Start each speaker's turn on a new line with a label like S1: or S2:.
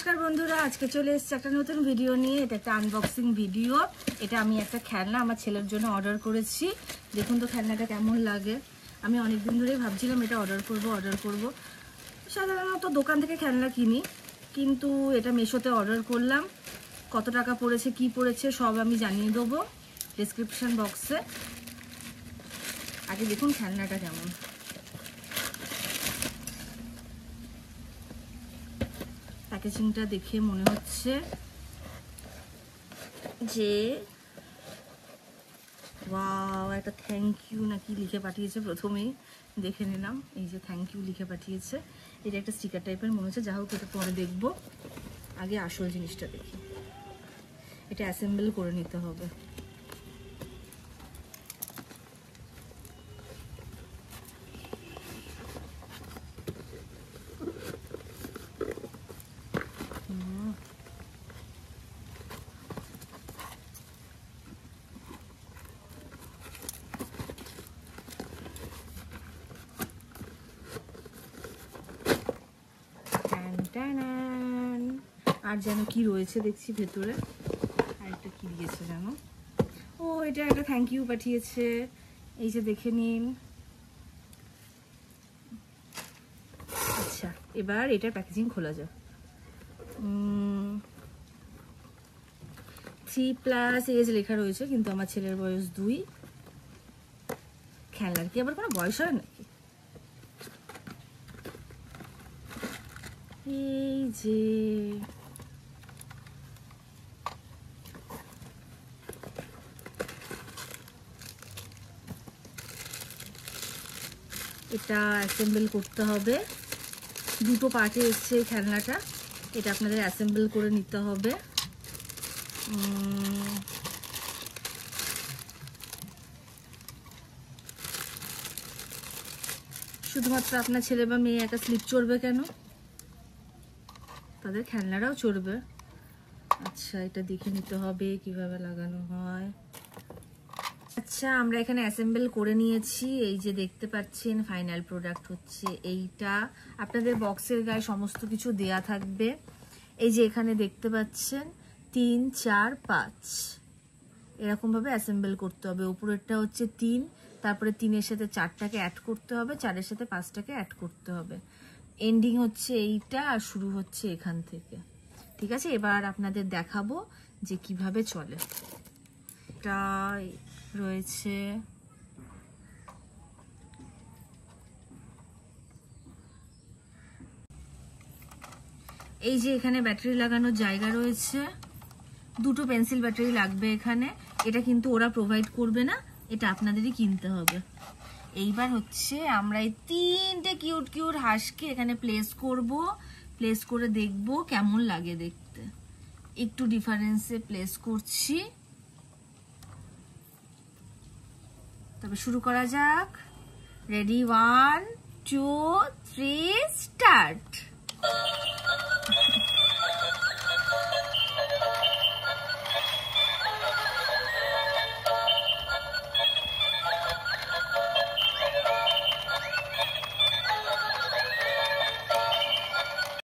S1: নমস্কার বন্ধুরা, আজকে চলে এসেছি একটা নতুন ভিডিও নিয়ে। এটা একটা আনবক্সিং ভিডিও। এটা আমি একটা খেলনা আমার ছেলের জন্য অর্ডার করেছি। দেখুন তো খেলনাটা কেমন লাগে। আমি অনেকদিন ধরেই ভাবছিলাম এটা অর্ডার করব। সাধারণত দোকান থেকে খেলনা কিনি, কিন্তু এটা মিশোতে অর্ডার করলাম। কত টাকা পড়েছে, কি পড়েছে সব আমি জানিয়ে দেবো ডেসক্রিপশন বক্সে। আগে দেখুন খেলনাটা কেমন। প্যাকেজিংটা দেখে মনে হচ্ছে যে ওয়াও, একটা থ্যাংক ইউ নাকি লিখে পাঠিয়েছে। প্রথমেই দেখে নিলাম, এই যে থ্যাংক ইউ লিখে পাঠিয়েছে। এটা একটা স্টিকার টাইপের মনে হচ্ছে। যা হোক, এটা পরে দেখবো। আগে আসল জিনিসটা দেখি। এটা অ্যাসেম্বল করে নিতে হবে। আর যেন কি রয়েছে দেখছি ভেতরে। আর একটা কি দিয়েছে যেন। ও, এটা একটা থ্যাংক ইউ পাঠিয়েছে। এই যে দেখে নিন। আচ্ছা, এবার এটার প্যাকেজিং খোলা যাক। 3+ এজ লেখা রয়েছে, কিন্তু আমার ছেলের বয়স 2। খেলার কি আবার কোনো বয়স হয় নাকি? এই যে এটা অ্যাসেম্বল করতে হবে। দুটো পার্টে এসছে এই খেলনাটা। এটা আপনাদের অ্যাসেম্বল করে নিতে হবে। শুধুমাত্র আপনার ছেলে বা মেয়ে একা স্লিপ চড়বে কেন, তাদের খেলনাটাও চড়বে। আচ্ছা, এটা দেখে নিতে হবে কিভাবে লাগানো হয়। আচ্ছা, আমরা এখানে অ্যাসেম্বল করে নিয়েছি। এই যে দেখতে পাচ্ছেন, ফাইনাল প্রোডাক্ট হচ্ছে এইটা। আপনাদের বক্সের গায়ে সমস্ত কিছু দেয়া থাকবে। এই যে এখানে দেখতে পাচ্ছেন 3, 4, 5 এরকমভাবে অ্যাসেম্বল করতে হবে। উপরেরটা হচ্ছে 3, তারপরে 3-এর সাথে 4টাকে অ্যাড করতে হবে, 4-এর সাথে 5টাকে অ্যাড করতে হবে। এন্ডিং হচ্ছে এইটা, আর শুরু হচ্ছে এখান থেকে। ঠিক আছে, এবার আপনাদের দেখাবো যে কিভাবে চলে। এটা রয়েছে এই যে এখানে ব্যাটারি লাগানোর জায়গা রয়েছে। 2টো পেন্সিল ব্যাটারি লাগবে এখানে। এটা কিন্তু ওরা প্রোভাইড করবে না, এটা আপনাদেরই কিনতে হবে। এইবার হচ্ছে আমরা এই 3টে কিউট কিউট হাঁসকে এখানে প্লেস করব। প্লেস করে দেখব কেমন লাগে দেখতে। একটু ডিফারেন্সে প্লেস করছি। তবে শুরু করা যাক। Ready, 1, 2, 3, start.